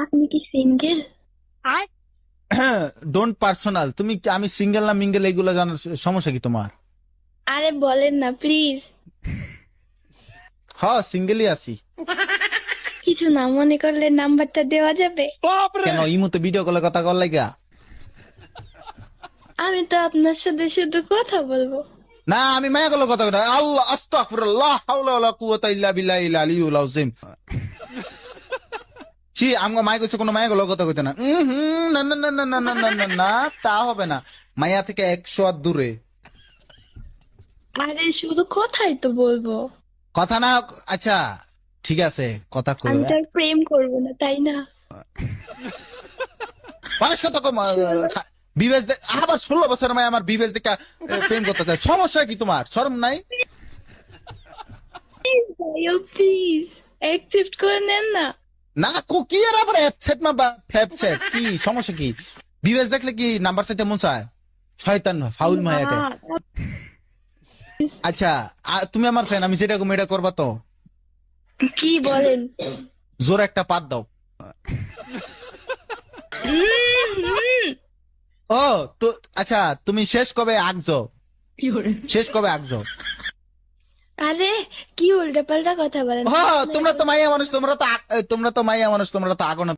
আপনি কি single? Don't personal. তুমি আমি সিঙ্গেল না মিঙ্গেল এগুলো জানার সমস্যা কি তোমার? আরে বলেন না প্লিজ। হ্যাঁ, সিঙ্গেলই আছি। কিছু না মনে করলে নাম্বারটা দেওয়া যাবে? কেন ইমুতে ভিডিও কলে কথা কর লাগা? আমি তো আপনার সাথে শুধু কথা বলবো। না, আমি মায়া কলে কথা কই না। আল্লাহ আস্তাগফিরুল্লাহ হাওলা ওয়ালা কুওয়াতা ইল্লা বিল্লাহিল আলিয়্যিল আযীম। ছি, আমগো মায়া কইছে কোনো মায়া কলে কথা কইতে না। না না না না না না না না না, তা হবে না। মায়া থেকে 100 হাত দূরে। আরে শুধু কথাই তো বলবো। কথা না। আচ্ছা ঠিক আছে, কথা কই। আমি তো আর প্রেম করবো না, তাই না? বয়স কত কম? বিবেচ আবার 16 বছরের মায়া আমার বিবেচ দেখা প্রেম করতে চায়। সমস্যা কি তোমার? শরম নাই? প্লিজ ভাইয়া প্লিজ অ্যাকসেপ্ট করে নেন না। না কি আর আবার অ্যাপসেট না ফ্যাপসেট কি সমস্যা কি? বিবেচ দেখলে কি নাম্বার চাইতে মন চায়? শয়তান ফাউল মায়াটা। না, আচ্ছা, তুমি আমার ফ্রেন্ড, আমি যেটা এটা করবা তো? কি বলেন? জোর একটা পাত দাও। উম, ও তো আচ্ছা, তুমি শেষ কবে আঁকছো? শেষ কবে আঁকছো? আরে কি উল্টা পাল্টা কথা বলেন? হ্যাঁ, তোমরা তো মাইয়া মানুষ, তোমরা তো মাইয়া মানুষ, তোমরা তো আগো না।